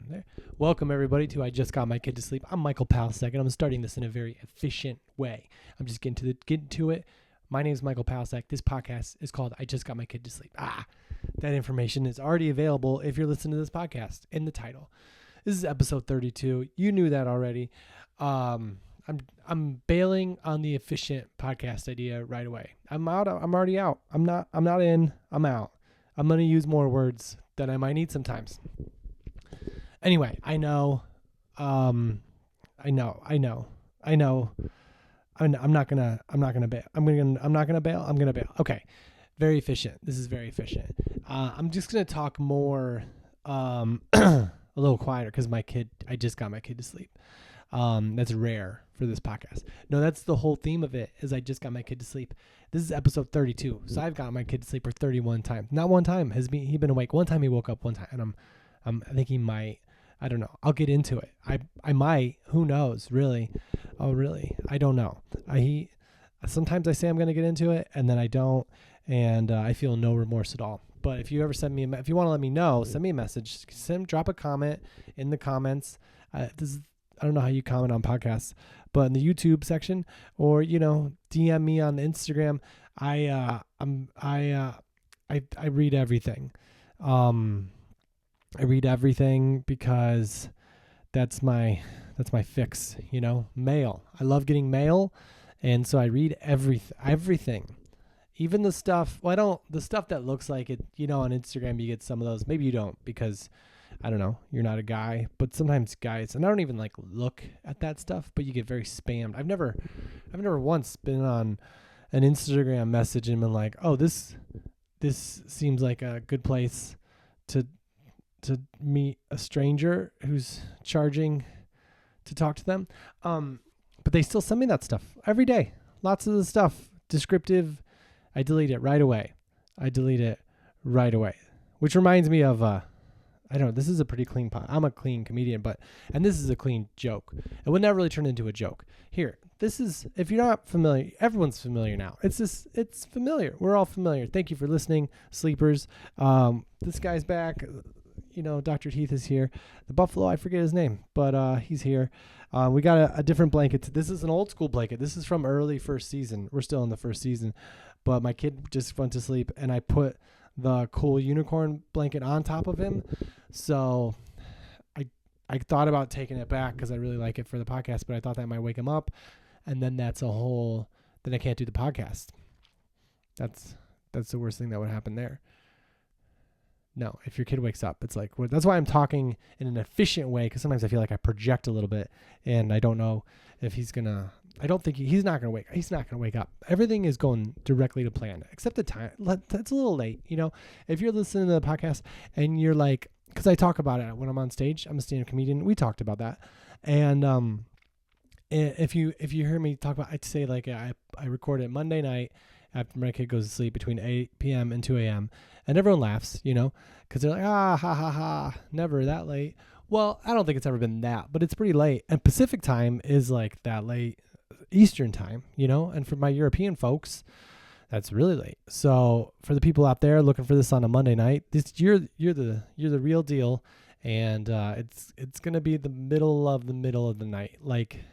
There. Welcome, everybody, to I Just Got My Kid to Sleep. I'm Michael Palasek, and I'm starting this in a very efficient way. I'm just getting to it. My name is Michael Palasek. This podcast is called I Just Got My Kid to Sleep. That information is already available if you're listening to this podcast in the title. This is episode 32. You knew that already. I'm bailing on the efficient podcast idea right away. I'm out. I'm already out. I'm not in. I'm out. I'm going to use more words than I might need sometimes. Anyway, I know. I'm not gonna bail. I'm not gonna bail. I'm gonna bail. Okay. Very efficient. This is very efficient. I'm just gonna talk more, a little quieter because I just got my kid to sleep. That's rare for this podcast. No, that's the whole theme of it, is I just got my kid to sleep. This is episode 32. So I've got my kid to sleep for 31 times. Not one time has he been awake. One time he woke up one time, and I think he might. I don't know. I'll get into it. I might. Who knows? Really? Oh, really? I don't know. Sometimes I say I'm going to get into it, and then I don't, and I feel no remorse at all. But if you ever if you want to let me know, send me a message. Drop a comment in the comments. I don't know how you comment on podcasts, but in the YouTube section, or DM me on Instagram. I read everything. I read everything because that's my fix, mail. I love getting mail. And so I read everything, even the stuff. The stuff that looks like it, on Instagram, you get some of those. Maybe you don't, because I don't know, you're not a guy, but sometimes guys, and I don't even look at that stuff, but you get very spammed. I've never once been on an Instagram message and been like, oh, this seems like a good place to meet a stranger who's charging to talk to them. But they still send me that stuff every day. Lots of the stuff descriptive. I delete it right away. Which reminds me of, I don't know, this is a pretty clean pod. I'm a clean comedian, and this is a clean joke. It would never really turn into a joke. Here, this is, if you're not familiar, everyone's familiar now. It's familiar. We're all familiar. Thank you for listening, sleepers. This guy's back. Dr. Heath is here. The buffalo, I forget his name, but he's here. We got a different blanket. This is an old school blanket. This is from early first season. We're still in the first season, but my kid just went to sleep, and I put the cool unicorn blanket on top of him. So I thought about taking it back because I really like it for the podcast, but I thought that might wake him up, and then then I can't do the podcast. That's the worst thing that would happen there. No, if your kid wakes up, it's like, that's why I'm talking in an efficient way, because sometimes I feel like I project a little bit, and I don't know if he's not going to wake up. Everything is going directly to plan, except the time. That's a little late, If you're listening to the podcast and you're like, because I talk about it when I'm on stage, I'm a stand-up comedian. We talked about that. And if you hear me talk about, I'd say I record it Monday night after my kid goes to sleep between 8 p.m. and 2 a.m. And everyone laughs, because they're like, ha, ha, ha, never that late. Well, I don't think it's ever been that, but it's pretty late. And Pacific time is like that late. Eastern time, and for my European folks, that's really late. So for the people out there looking for this on a Monday night, you're the real deal. And it's going to be the middle of the night. Like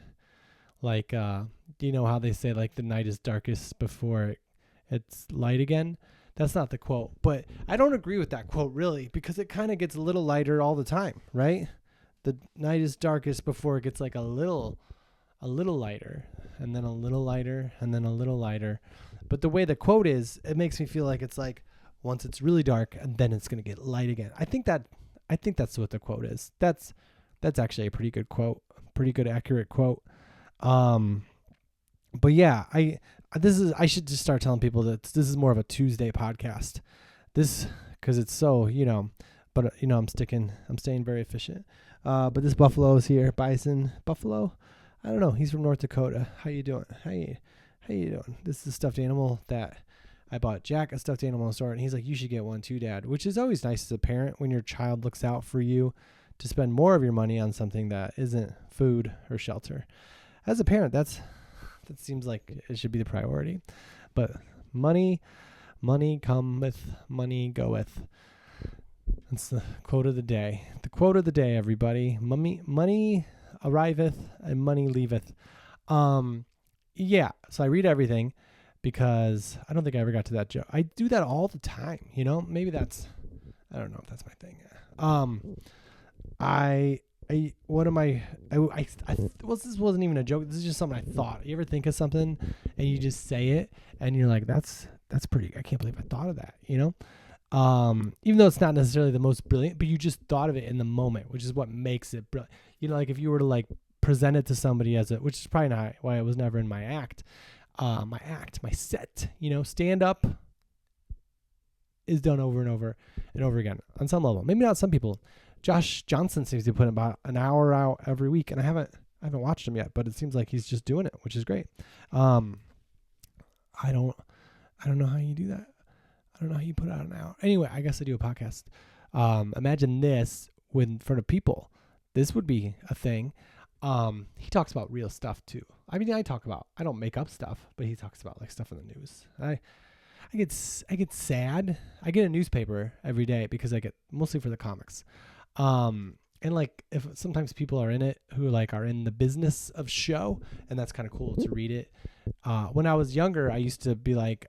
how they say the night is darkest before it's light again? That's not the quote, but I don't agree with that quote really, because it kind of gets a little lighter all the time, right? The night is darkest before it gets a little lighter, and then a little lighter, and then a little lighter. But the way the quote is, it makes me feel like it's once it's really dark, and then it's going to get light again. I think that's what the quote is. That's actually a pretty good quote, pretty good accurate quote. But yeah, I should just start telling people that this is more of a Tuesday podcast. Because it's so, but I'm staying very efficient. But this buffalo is here, buffalo. I don't know. He's from North Dakota. How you doing? How you doing? This is a stuffed animal that I bought Jack a stuffed animal in the store, and he's like, you should get one too, Dad, which is always nice as a parent when your child looks out for you to spend more of your money on something that isn't food or shelter. As a parent, that seems like it should be the priority. But money cometh, money goeth. That's the quote of the day. The quote of the day, everybody. Money arriveth and money leaveth. Yeah. So I read everything because I don't think I ever got to that joke. I do that all the time. Maybe that's, I don't know if that's my thing. Well, this wasn't even a joke. This is just something I thought. You ever think of something and you just say it and you're like, that's pretty, I can't believe I thought of that, even though it's not necessarily the most brilliant, but you just thought of it in the moment, which is what makes it brilliant. Like if you were to like present it to somebody which is probably not why it was never in my my set, stand up is done over and over and over again on some level. Maybe not some people. Josh Johnson seems to be putting about an hour out every week, and I haven't watched him yet, but it seems like he's just doing it, which is great. I don't know how you do that. I don't know how you put out an hour. Anyway, I guess I do a podcast. Imagine this in front of people. This would be a thing. He talks about real stuff too. I mean, I don't make up stuff, but he talks about like stuff in the news. I get sad. I get a newspaper every day because I get mostly for the comics. And like if sometimes people are in it who like are in the business of show, and that's kind of cool to read it. When I was younger, I used to be like,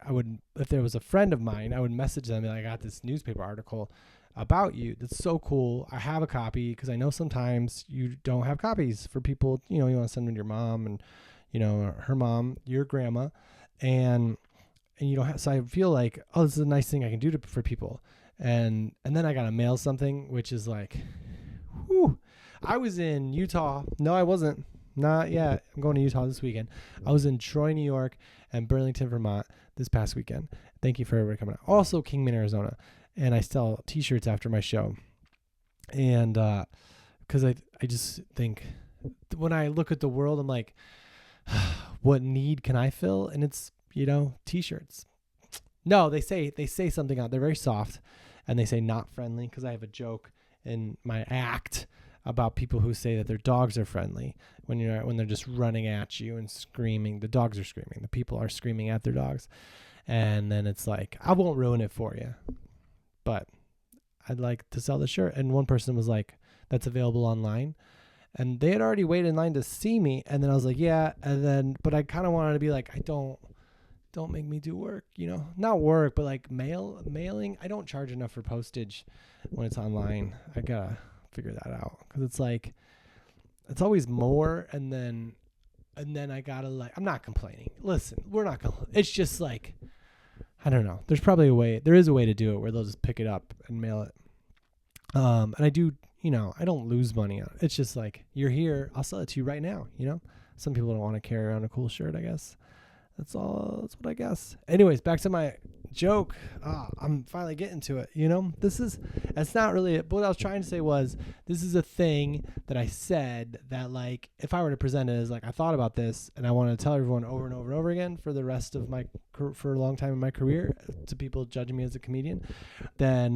if there was a friend of mine, I would message them and I got this newspaper article about you. That's so cool. I have a copy because I know sometimes you don't have copies for people, you want to send them to your mom and, her mom, your grandma, and you don't have, so I feel like, oh, this is a nice thing I can do for people. And then I got to mail something, which is like, whew. I was in Utah. No, I wasn't. Not yet. I'm going to Utah this weekend. I was in Troy, New York, and Burlington, Vermont this past weekend. Thank you for everybody coming out. Also Kingman, Arizona. And I sell t-shirts after my show. And because I just think when I look at the world, I'm like, what need can I fill? And it's, t-shirts. No, they say something out. They're very soft, and they say not friendly because I have a joke in my act about people who say that their dogs are friendly when they're just running at you and screaming. The dogs are screaming. The people are screaming at their dogs. And then it's like, I won't ruin it for you, but I'd like to sell the shirt. And one person was like, that's available online. And they had already waited in line to see me. And then I was like, yeah. And then, but I kind of wanted to be like, don't make me do work, not work, but like mailing. I don't charge enough for postage when it's online. I gotta figure that out. Cause it's like, it's always more. And then I gotta I'm not complaining. Listen, we're not going to, it's just like, I don't know. There is a way to do it where they'll just pick it up and mail it. And I do, I don't lose money on it. It's just like, you're here, I'll sell it to you right now. Some people don't want to carry around a cool shirt, I guess. That's what I guess. Anyways, back to my joke. I'm finally getting to it. It's not really it. But what I was trying to say was, this is a thing that I said that like, if I were to present it as like, I thought about this and I want to tell everyone over and over and over again for the rest of for a long time in my career, to people judging me as a comedian, then,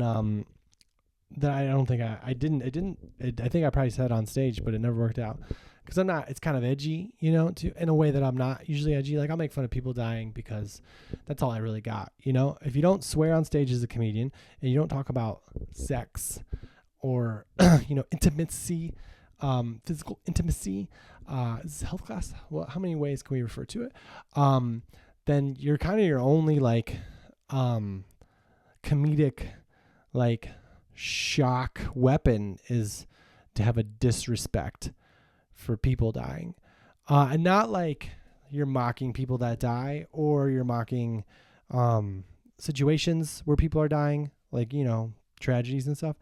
that I don't think I think I probably said it on stage, but it never worked out. Because it's kind of edgy, in a way that I'm not usually edgy. Like I'll make fun of people dying because that's all I really got. If you don't swear on stage as a comedian and you don't talk about sex or, intimacy, physical intimacy, is this health class? Well, how many ways can we refer to it? Then you're kind of your only like, comedic, like shock weapon is to have a disrespect for people dying, and not like you're mocking people that die or you're mocking situations where people are dying, like tragedies and stuff,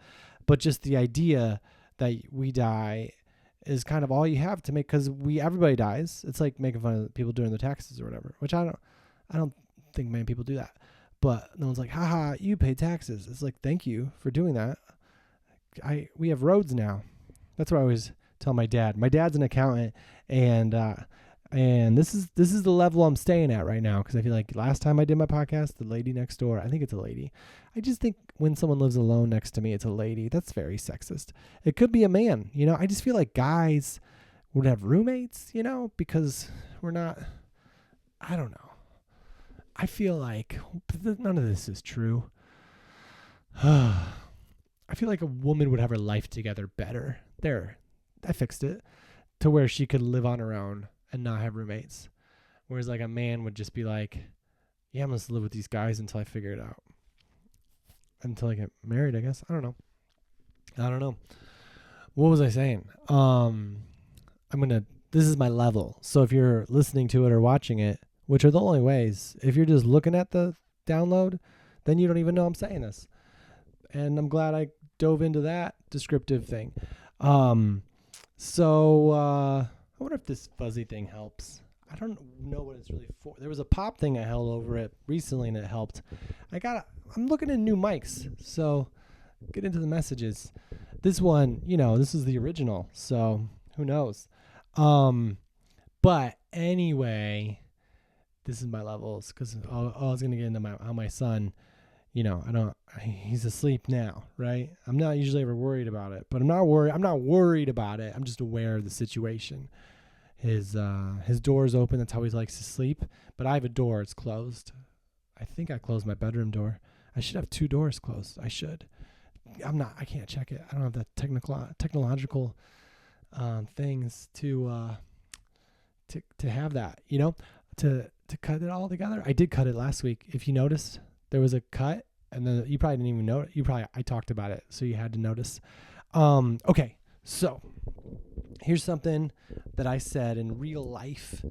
but just the idea that we die is kind of all you have to make, because everybody dies. It's like making fun of people doing their taxes or whatever, which I don't think many people do that, but no one's like, haha, you pay taxes. It's like, thank you for doing that. We have roads now. That's what I always tell my dad. My dad's an accountant, and this is the level I'm staying at right now, because I feel like last time I did my podcast, the lady next door, I think it's a lady. I just think when someone lives alone next to me, it's a lady. That's very sexist. It could be a man. I just feel like guys would have roommates, because we're not, I don't know. I feel like none of this is true. I feel like a woman would have her life together better. There, I fixed it to where she could live on her own and not have roommates. Whereas like a man would just be like, yeah, I'm going to live with these guys until I figure it out. Until I get married, I guess. I don't know. What was I saying? This is my level. So if you're listening to it or watching it, which are the only ways, if you're just looking at the download, then you don't even know I'm saying this. And I'm glad I dove into that descriptive thing. So I wonder if this fuzzy thing helps. I don't know what it's really for. There was a pop thing I held over it recently and it helped. I'm looking at new mics. So get into the messages. This one, this is the original. So who knows? But anyway, this is my levels because I was going to get into how my son, he's asleep now, right? I'm not usually ever worried about it, but I'm not worried about it. I'm just aware of the situation. His door is open. That's how he likes to sleep. But I have a door. It's closed. I think I closed my bedroom door. I should have 2 doors closed. I should. I can't check it. I don't have the technological things to have that, to cut it all together. I did cut it last week. If you noticed, there was a cut, and then you probably didn't even know it. I talked about it, so you had to notice. Okay, so here's something that I said in real life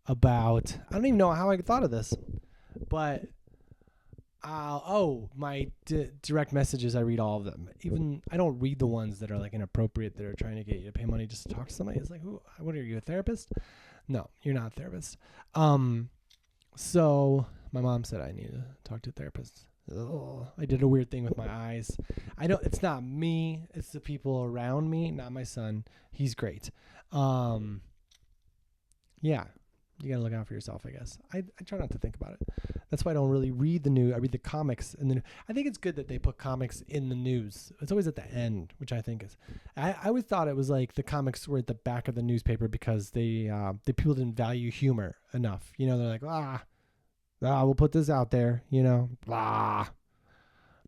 about. I don't even know how I thought of this, but my direct messages. I read all of them. Even I don't read the ones that are like inappropriate that are trying to get you to pay money just to talk to somebody. It's like, what are you, a therapist? No, you're not a therapist. So my mom said I need to talk to a therapist. I did a weird thing with my eyes. It's not me. It's the people around me, not my son. He's great. Yeah, you got to look out for yourself, I guess. I try not to think about it. That's why I don't really read the news. I read the comics. I think it's good that they put comics in the news. It's always at the end, which I think is... I always thought it was like the comics were at the back of the newspaper because the people didn't value humor enough. They're like, we'll put this out there, blah.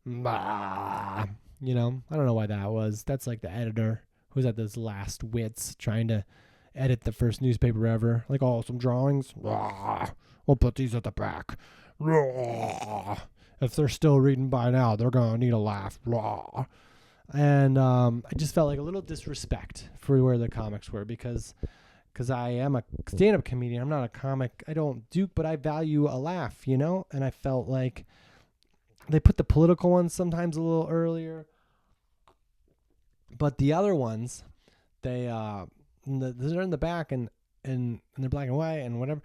I don't know why that was. That's like the editor who's at those last wits trying to edit the first newspaper ever. Like, some drawings. Blah. We'll put these at the back. Blah. If they're still reading by now, they're going to need a laugh. Blah. And I just felt like a little disrespect for where the comics were because I am a stand-up comedian. I'm not a comic. I don't duke, but I value a laugh, And I felt like they put the political ones sometimes a little earlier. But the other ones, they're in the back and they're black and white and whatever.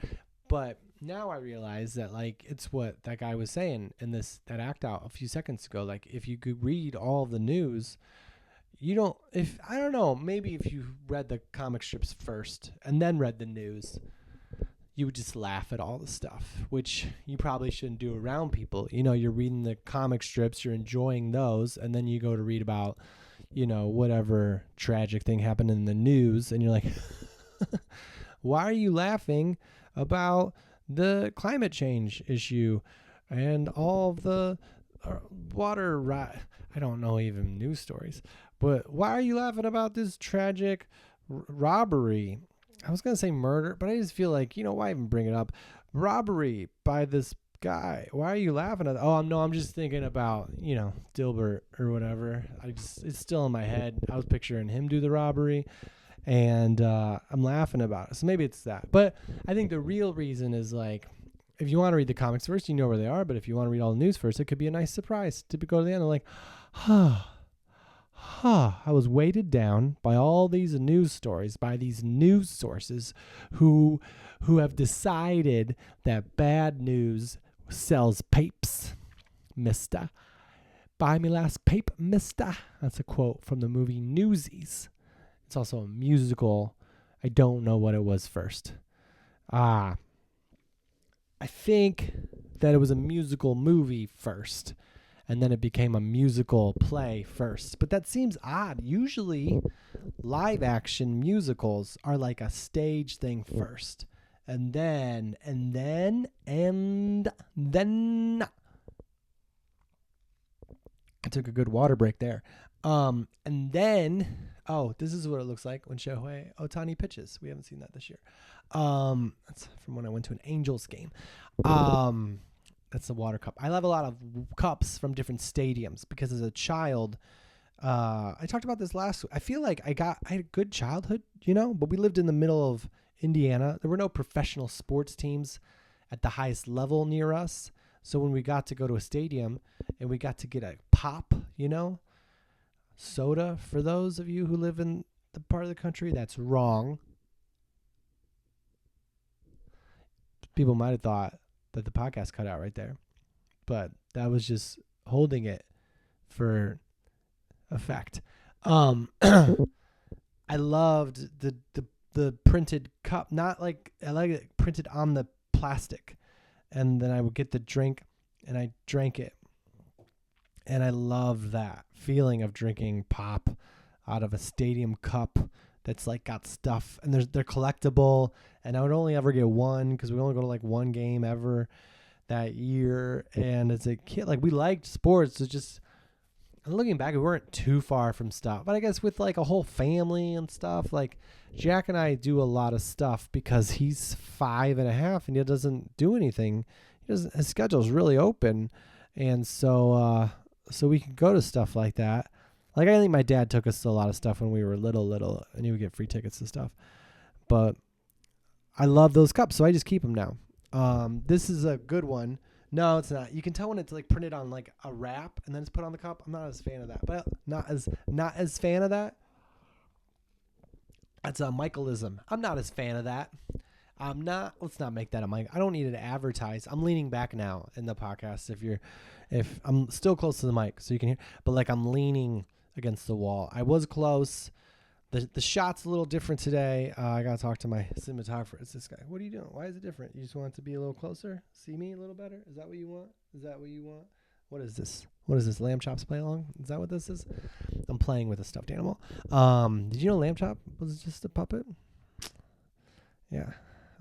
But now I realize that, like, it's what that guy was saying in that act out a few seconds ago. Like, if you could read all the news... I don't know, maybe if you read the comic strips first and then read the news, you would just laugh at all the stuff, which you probably shouldn't do around people. You're reading the comic strips, you're enjoying those, and then you go to read about, whatever tragic thing happened in the news, and you're like, why are you laughing about the climate change issue and all the water I don't know even news stories. But why are you laughing about this tragic robbery? I was going to say murder, but I just feel like, why even bring it up? Robbery by this guy. Why are you laughing at that? Oh, no, I'm just thinking about, Dilbert or whatever. It's still in my head. I was picturing him do the robbery, and I'm laughing about it. So maybe it's that. But I think the real reason is, like, if you want to read the comics first, you know where they are. But if you want to read all the news first, it could be a nice surprise to go to the end and like, I was weighted down by all these news stories, by these news sources who have decided that bad news sells papes, mister. Buy me last pape, mister. That's a quote from the movie Newsies. It's also a musical. I don't know what it was first. I think that it was a musical movie first, and then it became a musical play first. But that seems odd. Usually, live action musicals are like a stage thing first, and then. I took a good water break there. And then, this is what it looks like when Shohei Ohtani pitches. We haven't seen that this year. That's from when I went to an Angels game. That's the water cup. I have a lot of cups from different stadiums because as a child, I talked about this last week. I feel like I had a good childhood, but we lived in the middle of Indiana. There were no professional sports teams at the highest level near us. So when we got to go to a stadium and we got to get a pop, soda, for those of you who live in the part of the country, that's wrong. People might have thought that the podcast cut out right there, but that was just holding it for effect. I loved the printed cup, not like I like it printed on the plastic, and then I would get the drink and I drank it, and I loved that feeling of drinking pop out of a stadium cup that's like got stuff, and they're collectible, and I would only ever get one because we only go to like one game ever that year. And as a kid, like, we liked sports. It's just, looking back, we weren't too far from stuff, but I guess with like a whole family and stuff, like Jack and I do a lot of stuff because he's 5.5 and he doesn't do anything. His schedule's really open, and so we can go to stuff like that. Like, I think my dad took us to a lot of stuff when we were little, and he would get free tickets to stuff. But I love those cups, so I just keep them now. This is a good one. No, it's not. You can tell when it's like printed on like a wrap and then it's put on the cup. I'm not as fan of that. But not as fan of that. That's a Michaelism. I'm not as fan of that. I'm not. Let's not make that a mic. I don't need it to advertise. I'm leaning back now in the podcast. If I'm still close to the mic, so you can hear. But like, I'm leaning against the wall. I was close. The shot's a little different today. I gotta talk to my cinematographer. It's this guy. What are you doing? Why is it different? You just want it to be a little closer? See me a little better? Is that what you want? What is this? What is this? Lamb Chops play along? Is that what this is? I'm playing with a stuffed animal. Did you know Lamb Chop was just a puppet? Yeah,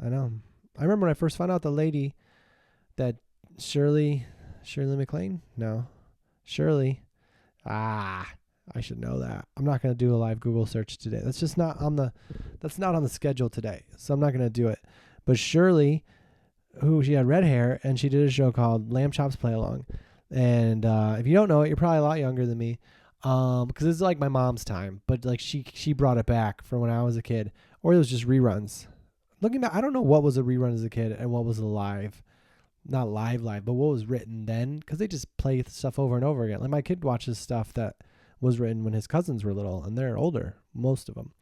I know. I remember when I first found out the lady that Shirley MacLaine? No. Shirley. I should know that. I'm not going to do a live Google search today. That's just not on the schedule today. So I'm not going to do it. But Shirley, she had red hair, and she did a show called Lamb Chops Play Along. And if you don't know it, you're probably a lot younger than me. Because it's like my mom's time. But like, she brought it back from when I was a kid. Or it was just reruns. Looking back, I don't know what was a rerun as a kid and what was a live. Not live, but what was written then. Because they just play stuff over and over again. Like, my kid watches stuff that was written when his cousins were little, and they're older, most of them.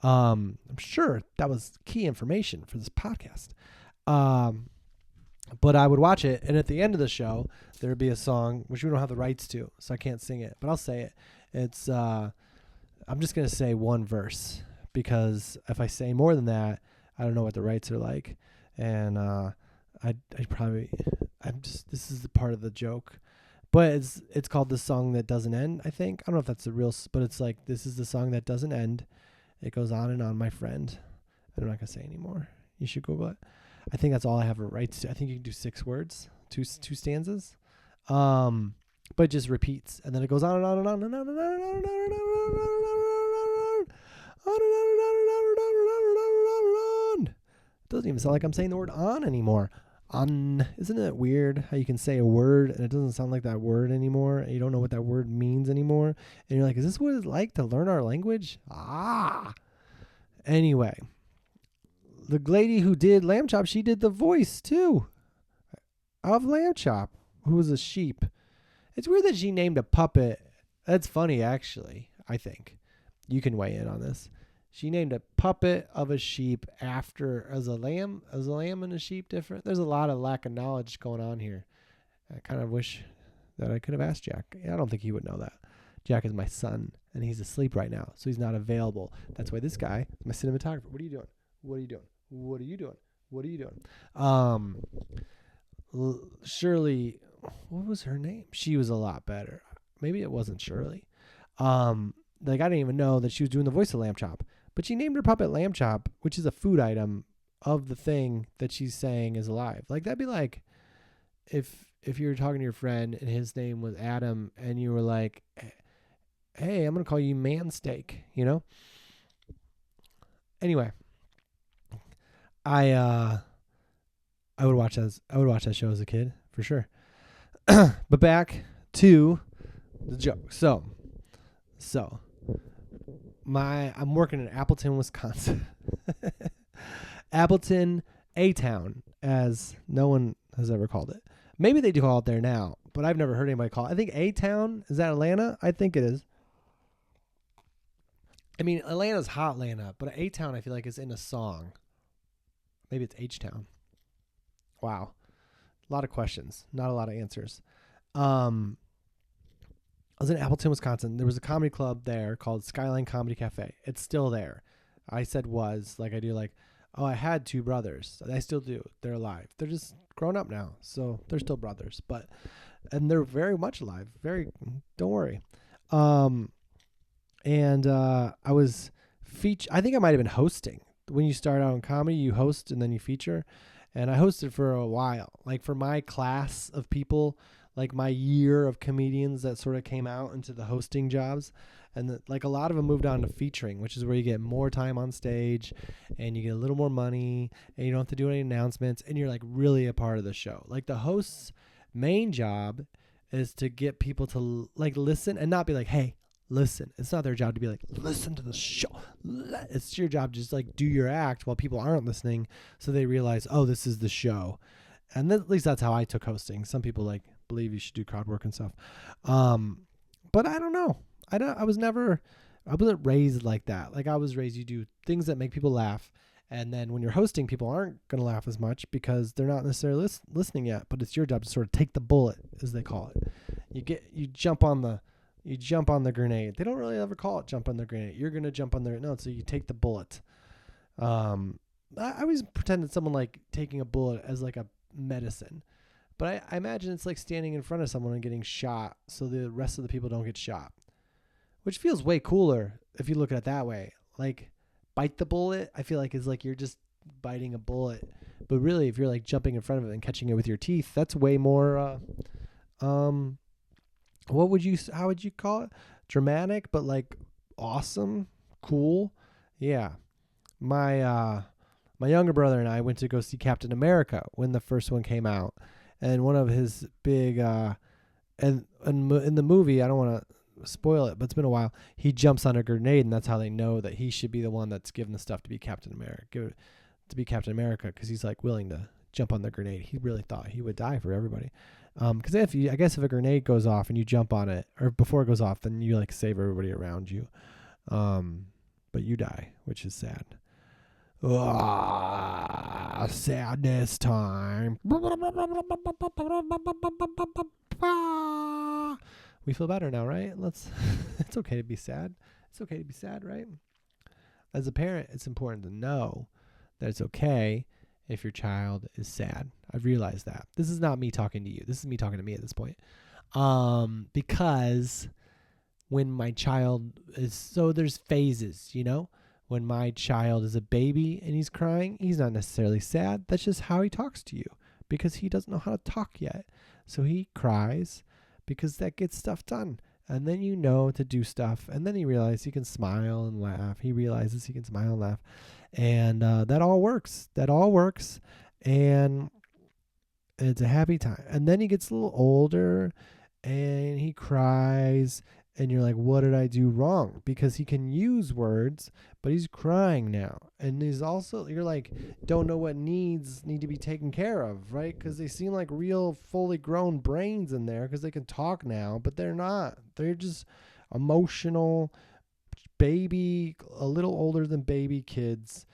I'm sure that was key information for this podcast. But I would watch it, and at the end of the show, there would be a song, which we don't have the rights to, so I can't sing it, but I'll say it. It's, I'm just going to say one verse, because if I say more than that, I don't know what the rights are like. And this is the part of the joke. But it's called The Song That Doesn't End, I think. I don't know if that's the real, but it's like, this is the song that doesn't end. It goes on and on, my friend. I'm not going to say anymore. You should Google it. I think that's all I have a rights to. I think you can do 6 words, two stanzas. But it just repeats. And then it goes on and on and on and on and on and on and on and on and on. It doesn't even sound like I'm saying the word on anymore. Isn't it weird how you can say a word and it doesn't sound like that word anymore, and you don't know what that word means anymore, and you're like, is this what it's like to learn our language? Anyway, the lady who did Lamb Chop, she did the voice too of Lamb Chop, who was a sheep. It's weird that she named a puppet. That's funny, actually. I think you can weigh in on this. She named a puppet of a sheep as a lamb and a sheep different. There's a lot of lack of knowledge going on here. I kind of wish that I could have asked Jack. I don't think he would know that. Jack is my son, and he's asleep right now, so he's not available. That's why this guy, my cinematographer, what are you doing? What are you doing? What are you doing? What are you doing? Shirley, what was her name? She was a lot better. Maybe it wasn't Shirley. I didn't even know that she was doing the voice of Lamb Chop. But she named her puppet Lamb Chop, which is a food item of the thing that she's saying is alive. Like, that'd be like if you were talking to your friend and his name was Adam, and you were like, hey, I'm going to call you man steak, you know? Anyway, I I would watch that show as a kid for sure. But back to the joke. So I'm working in Appleton, Wisconsin. Appleton, A-Town, as no one has ever called it. Maybe they do call it there now, but I've never heard anybody call it. I think A-Town, is that Atlanta? I think it is. I mean, Atlanta's Hotlanta, but A-Town I feel like is in a song. Maybe it's H-Town. Wow. A lot of questions, not a lot of answers. I was in Appleton, Wisconsin. There was a comedy club there called Skyline Comedy Cafe. It's still there. I said was, like I do, like, oh, I had two brothers. I still do. They're alive. They're just grown up now, so they're still brothers. And they're very much alive. Don't worry. And I was I think I might have been hosting. When you start out in comedy, you host and then you feature. And I hosted for a while. Like for my class of people, like my year of comedians that sort of came out into the hosting jobs. And like a lot of them moved on to featuring, which is where you get more time on stage and you get a little more money and you don't have to do any announcements and you're like really a part of the show. Like the host's main job is to get people to like listen and not be like, hey, listen. It's not their job to be like, listen to the show. It's your job to just like do your act while people aren't listening so they realize, oh, this is the show. And at least that's how I took hosting. Some people like believe you should do crowd work and stuff. But I don't know. I wasn't raised like that. Like I was raised, you do things that make people laugh. And then when you're hosting, people aren't going to laugh as much because they're not necessarily listening yet, but it's your job to sort of take the bullet, as they call it. You jump on the grenade. They don't really ever call it jump on the grenade. You're going to jump on so you take the bullet. I always pretended someone like taking a bullet as like a medicine. But I imagine it's like standing in front of someone and getting shot so the rest of the people don't get shot. Which feels way cooler if you look at it that way. Like, bite the bullet, I feel like is like you're just biting a bullet. But really, if you're like jumping in front of it and catching it with your teeth, that's way more, how would you call it? Dramatic, but like awesome, cool. Yeah. My younger brother and I went to go see Captain America when the first one came out. And one of his big, and in the movie, I don't want to spoil it, but it's been a while, he jumps on a grenade, and that's how they know that he should be the one that's given the stuff to be Captain America, because he's like willing to jump on the grenade. He really thought he would die for everybody. Because I guess if a grenade goes off and you jump on it, or before it goes off, then you like save everybody around you. But you die, which is sad. Sadness time. We feel better now, right? It's okay to be sad. It's okay to be sad, right? As a parent, it's important to know that it's okay if your child is sad. I've realized that. This is not me talking to you. This is me talking to me at this point. Because when my child there's phases, you know? When my child is a baby and he's crying, he's not necessarily sad. That's just how he talks to you because he doesn't know how to talk yet. So he cries because that gets stuff done. And then you know to do stuff. And then he realizes he can smile and laugh. He realizes he can smile and laugh. And that all works. And it's a happy time. And then he gets a little older and he cries. And you're like, what did I do wrong? Because he can use words, but he's crying now. And he's also, you're like, don't know what needs need to be taken care of, right? Because they seem like real fully grown brains in there because they can talk now, but they're not. They're just emotional baby, a little older than baby kids.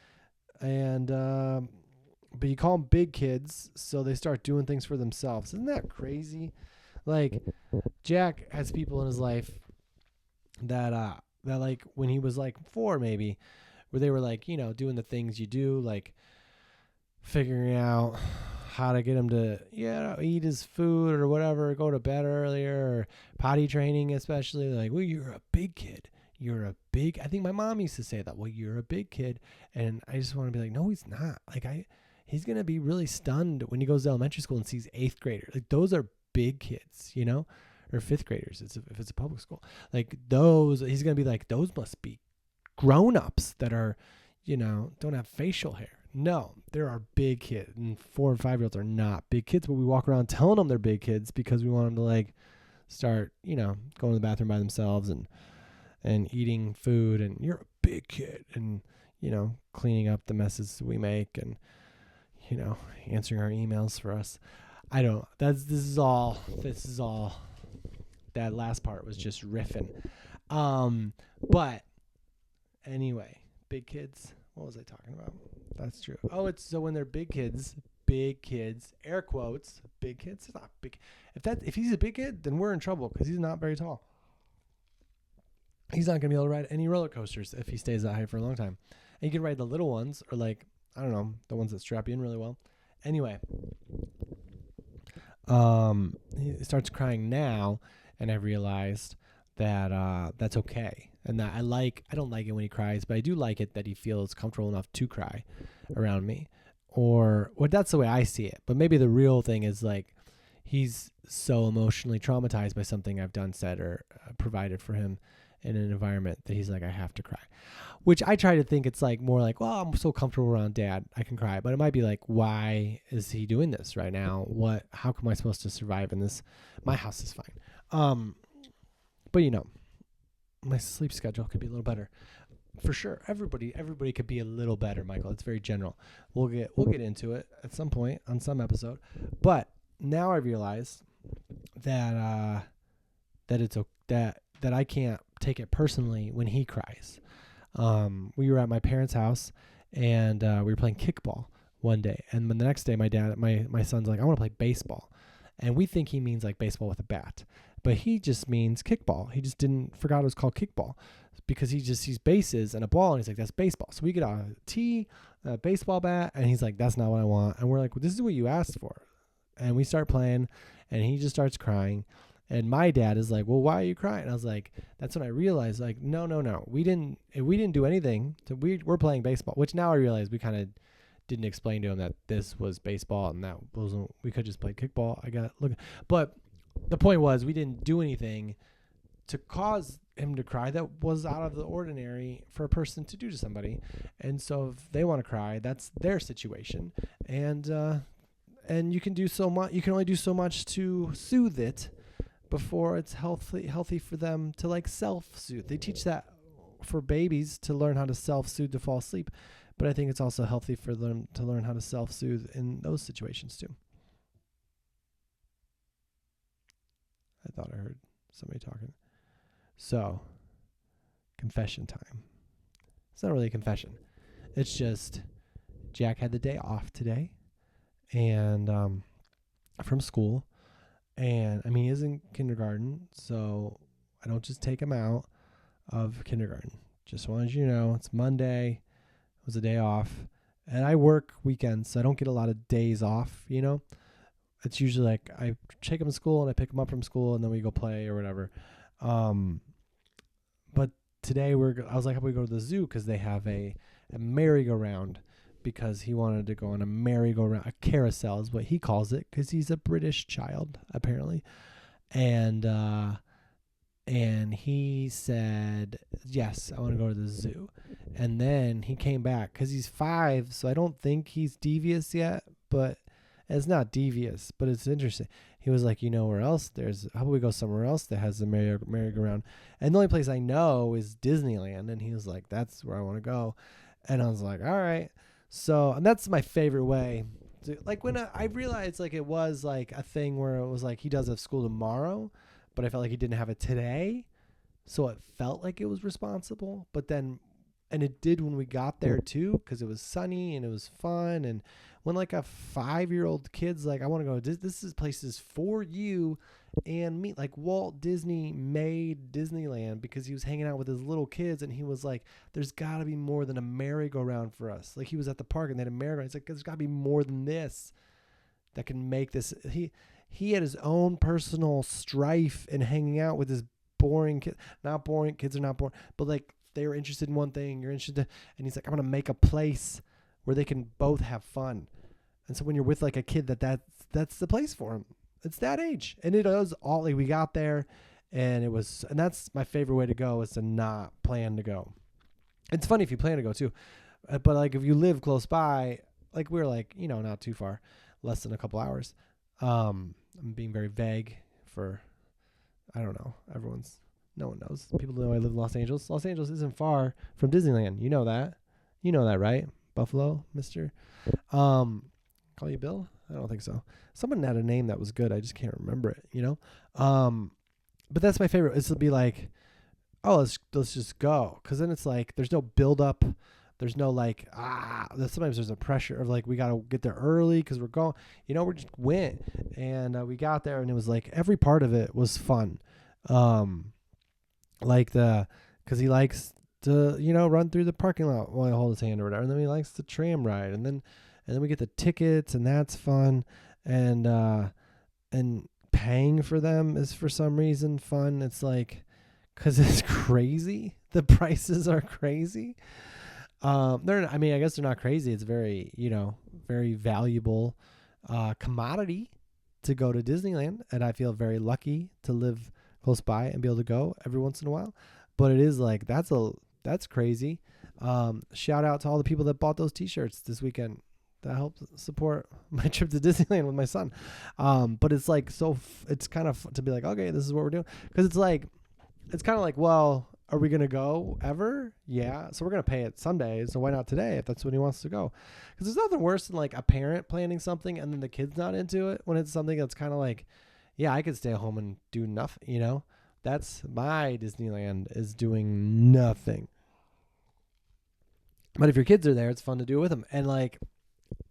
And, but you call them big kids, so they start doing things for themselves. Isn't that crazy? Like, Jack has people in his life that like when he was like 4 maybe, where they were like, you know, doing the things you do, like figuring out how to get him to, eat his food or whatever, go to bed earlier, or potty training especially. Like, well, you're a big kid. I think my mom used to say that, well, you're a big kid. And I just want to be like, no, he's not. Like, he's going to be really stunned when he goes to elementary school and sees 8th graders. Like, those are big kids, you know? or fifth graders. If it's a public school, like those, he's gonna be like, those must be grown-ups that are, don't have facial hair. No, there are big kids, and 4 and 5 year olds are not big kids, but we walk around telling them they're big kids because we want them to like start, going to the bathroom by themselves and eating food, and you're a big kid, and cleaning up the messes we make, and answering our emails for us. This is all that last part was just riffing. But anyway, big kids, what was I talking about? That's true. Oh, it's so when they're big kids, air quotes, big kids. It's not big. If he's a big kid, then we're in trouble because he's not very tall. He's not gonna be able to ride any roller coasters if he stays that height for a long time. And you can ride the little ones, or like, I don't know, the ones that strap you in really well. Anyway, he starts crying now, and I've realized that that's okay. And that I don't like it when he cries, but I do like it that he feels comfortable enough to cry around me. Or that's the way I see it. But maybe the real thing is like he's so emotionally traumatized by something I've done, said, or provided for him in an environment that he's like, I have to cry. Which I try to think it's like more like, well, I'm so comfortable around dad, I can cry. But it might be like, why is he doing this right now? How am I supposed to survive in this? My house is fine. But my sleep schedule could be a little better. For sure. Everybody could be a little better, Michael. It's very general. We'll get into it at some point on some episode. But now I realize that that I can't take it personally when he cries. We were at my parents' house, and we were playing kickball one day, and then the next day my son's like, I want to play baseball, and we think he means like baseball with a bat, but he just means kickball. He just forgot it was called kickball because he just sees bases and a ball, and he's like, that's baseball. So we get a tee, a baseball bat, and he's like, that's not what I want. And we're like, well, this is what you asked for. And we start playing, and he just starts crying. And my dad is like, well, why are you crying? And I was like, that's when I realized, like, no. We didn't do anything. We're playing baseball, which now I realize we kind of didn't explain to him that this was baseball and that wasn't, we could just play kickball. But the point was we didn't do anything to cause him to cry that was out of the ordinary for a person to do to somebody. And so if they want to cry, that's their situation. And you can do so much. You can only do so much to soothe it before it's healthy for them to like self-soothe. They teach that for babies to learn how to self-soothe to fall asleep, but I think it's also healthy for them to learn how to self-soothe in those situations too. I thought I heard somebody talking. So, confession time. It's not really a confession. It's just Jack had the day off today, and from school. And I mean, he is in kindergarten, so I don't just take him out of kindergarten. Just wanted you to know, it's Monday. It was a day off. And I work weekends, so I don't get a lot of days off, It's usually like I take him to school and I pick him up from school and then we go play or whatever. But today I was like, how about we go to the zoo because they have a merry-go-round, because he wanted to go on a merry-go-round. A carousel is what he calls it because he's a British child, apparently. And he said, yes, I want to go to the zoo. And then he came back because he's 5, so I don't think he's devious yet, but it's not devious, but it's interesting. He was like, where else how about we go somewhere else that has a merry-go-round? And the only place I know is Disneyland. And he was like, that's where I want to go. And I was like, all right. So, and that's my favorite way. Like when I realized like it was like a thing where it was like he does have school tomorrow, but I felt like he didn't have it today. So it felt like it was responsible. But then, and it did when we got there too, because it was sunny and it was fun. And when like a 5-year-old kid's like, I want to go, this is places for you and me. Like Walt Disney made Disneyland because he was hanging out with his little kids, and he was like, there's got to be more than a merry-go-round for us. Like he was at the park and they had a merry-go-round. He's like, there's got to be more than this that can make this. He had his own personal strife in hanging out with his boring kid. Not boring, kids are not boring, but like they were interested in one thing, you're interested in, and he's like, I'm going to make a place where they can both have fun. And so when you're with like a kid that's the place for him. It's that age. And it was all like we got there and and that's my favorite way to go is to not plan to go. It's funny if you plan to go too. But like if you live close by, like we're like, not too far, less than a couple hours. I'm being very vague for, I don't know. No one knows. People know I live in Los Angeles. Los Angeles isn't far from Disneyland. You know that. You know that, right? Buffalo, Mr. Call you Bill? I don't think so. Someone had a name that was good. I just can't remember it, But that's my favorite. Is to be like, oh, let's just go. Because then it's like there's no build up. There's no like, sometimes there's a pressure of like, we got to get there early because we're going, we just went. And we got there and it was like every part of it was fun. Because he likes to, run through the parking lot while I hold his hand or whatever. And then he likes the tram ride. And then we get the tickets and that's fun. And paying for them is for some reason fun. It's like, because it's crazy. The prices are crazy. I guess they're not crazy. It's very, very valuable commodity to go to Disneyland. And I feel very lucky to live close by and be able to go every once in a while. But it is like, that's crazy. Shout out to all the people that bought those t-shirts this weekend. That helped support my trip to Disneyland with my son. But it's like, it's kind of to be like, okay, this is what we're doing. Because it's kind of like, well, are we going to go ever? Yeah. So we're going to pay it someday. So why not today if that's when he wants to go? Because there's nothing worse than like a parent planning something and then the kid's not into it when it's something that's kind of like, yeah, I could stay at home and do nothing, That's my Disneyland is doing nothing. But if your kids are there, it's fun to do it with them.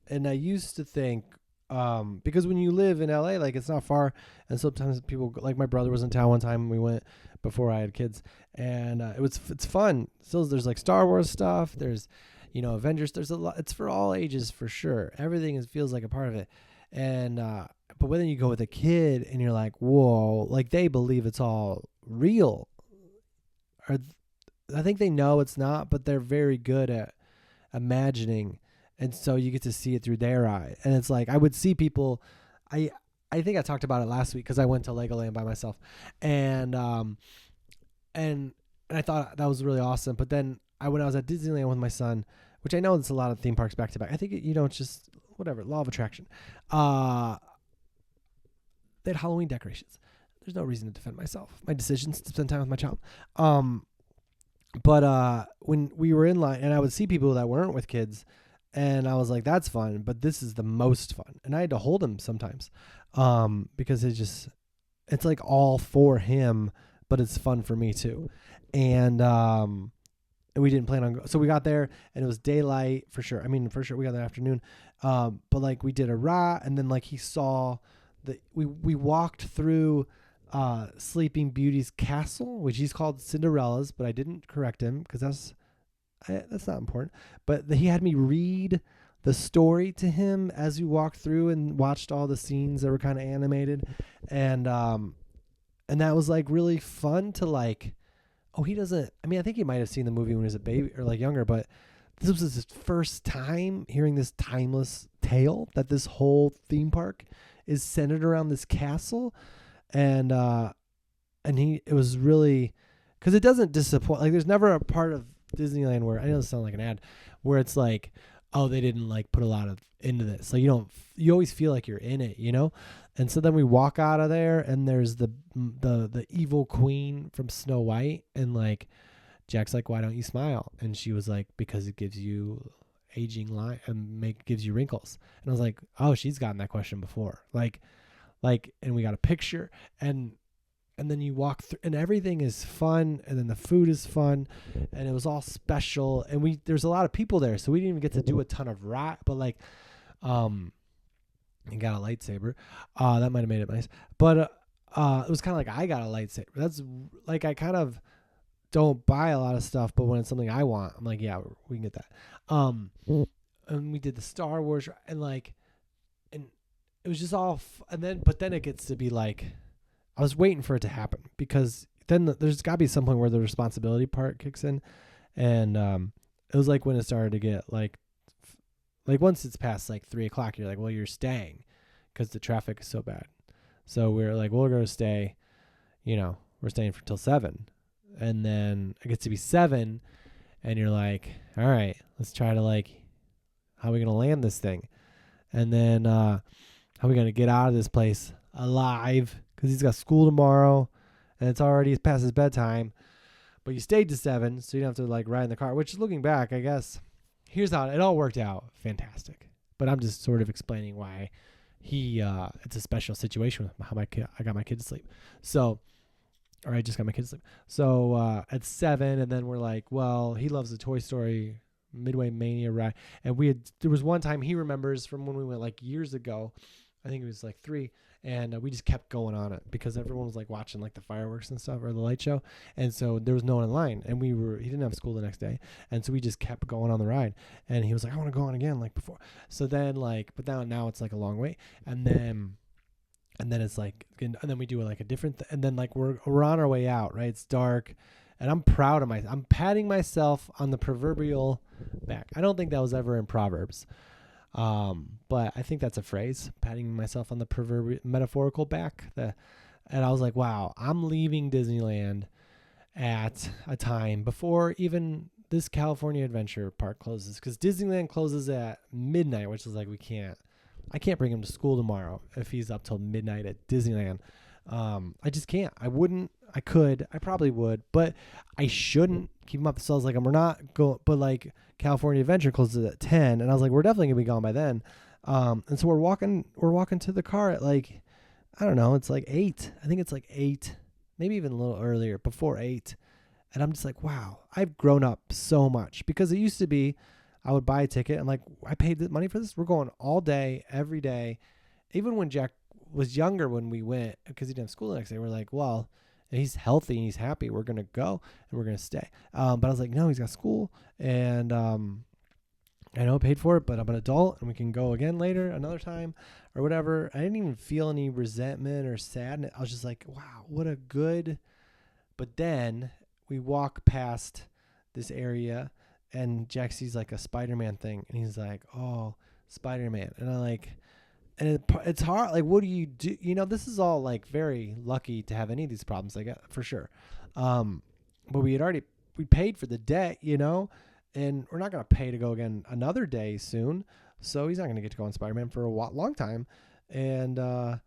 And I used to think, because when you live in LA, like it's not far. And sometimes people, like my brother was in town one time and we went before I had kids and it's fun. Still, there's like Star Wars stuff. There's, Avengers. There's a lot. It's for all ages for sure. Everything feels like a part of it. And, but when you go with a kid and you're like, whoa, like they believe it's all real. I think they know it's not, but they're very good at imagining. And so you get to see it through their eye. And it's like, I would see people, I think I talked about it last week because I went to Legoland by myself and I thought that was really awesome. But then when I was at Disneyland with my son, which I know it's a lot of theme parks back to back. I think, it's just whatever, law of attraction. They had Halloween decorations. There's no reason to defend myself. My decisions to spend time with my child. But when we were in line and I would see people that weren't with kids, and I was like, that's fun, but this is the most fun. And I had to hold him sometimes because it's like all for him, but it's fun for me too. And we didn't plan on so we got there and it was daylight for sure. I mean, for sure we got there afternoon. But like we did a ride and then like he saw we walked through Sleeping Beauty's castle, which he's called Cinderella's, but I didn't correct him because that's not important. But he had me read the story to him as we walked through and watched all the scenes that were kind of animated. And that was like really fun to like, I think he might have seen the movie when he was a baby or like younger, but this was his first time hearing this timeless tale that this whole theme park is centered around this castle. And it was really, cause it doesn't disappoint. Like there's never a part of Disneyland where, I know this sounds like an ad, where it's like, oh, they didn't like put a lot of into this. Like you always feel like you're in it, And so then we walk out of there and there's the evil queen from Snow White. And like, Jack's like, why don't you smile? And she was like, because it gives you aging line and gives you wrinkles. And I was like, oh, she's gotten that question before. Like, and we got a picture and then you walk through and everything is fun. And then the food is fun and it was all special. And there's a lot of people there. So we didn't even get to do a ton of but like, and got a lightsaber. That might've made it nice, but, it was kind of like, I got a lightsaber. That's like, I kind of don't buy a lot of stuff, but when it's something I want, I'm like, yeah, we can get that. And we did the Star Wars and like, and it was just all, but then it gets to be like, I was waiting for it to happen because then there's got to be some point where the responsibility part kicks in. And it was like when it started to get like once it's past like 3:00, you're like, well, you're staying because the traffic is so bad. So we're like, well, we're going to stay, we're staying for till 7. And then it gets to be 7 and you're like, all right, let's try to how are we going to land this thing? And then how are we going to get out of this place alive? Because he's got school tomorrow and it's already past his bedtime. But you stayed to 7, so you don't have to ride in the car, which looking back, I guess, here's how it all worked out. Fantastic. But I'm just sort of explaining why it's a special situation with how I got my kid to sleep. So, or I just got my kid to sleep. So at 7, and then we're like, well, he loves the Toy Story Midway Mania ride. And there was one time he remembers from when we went years ago, I think it was 3, and we just kept going on it because everyone was watching the fireworks and stuff or the light show, and so there was no one in line, and he didn't have school the next day, and so we just kept going on the ride, and he was like, I want to go on again before. So then but now it's a long wait, and then it's and then we do a different and then we're on our way out, right? It's dark, and I'm proud of I'm patting myself on the proverbial back. I don't think that was ever in Proverbs. But I think that's a phrase, patting myself on the proverbial metaphorical back. And I was like, wow, I'm leaving Disneyland at a time before even this California Adventure Park closes, because Disneyland closes at midnight, which is I can't bring him to school tomorrow if he's up till midnight at Disneyland. I just can't. I could. I probably would, but I shouldn't keep him up. So I was like, we're not going, but California Adventure closes at 10, and I was like, we're definitely gonna be gone by then. And so we're walking to the car at I don't know, it's 8. I think it's 8, maybe even a little earlier, before 8. And I'm just like, wow, I've grown up so much, because it used to be I would buy a ticket. I'm like, I paid the money for this. We're going all day, every day. Even when Jack was younger, when we went, because he didn't have school the next day, we're like, well, he's healthy and he's happy, we're going to go and we're going to stay. But I was like, no, he's got school, and I know I paid for it, but I'm an adult and we can go again later, another time or whatever. I didn't even feel any resentment or sadness. I was just like, wow, what a good. But then we walk past this area and Jack sees a Spider-Man thing, and he's like, oh, Spider-Man. And it's hard. What do you do? This is all very lucky to have any of these problems, for sure. But we paid for the day, and we're not going to pay to go again another day soon. So he's not going to get to go on Spider-Man for a long time. And I